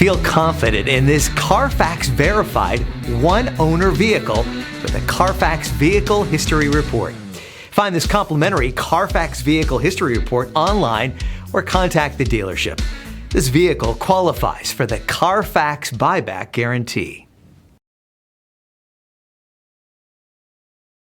Feel confident in this CARFAX verified one-owner vehicle with a CARFAX Vehicle History Report. Find this complimentary CARFAX Vehicle History Report online or contact the dealership. This vehicle qualifies for the CARFAX buyback guarantee.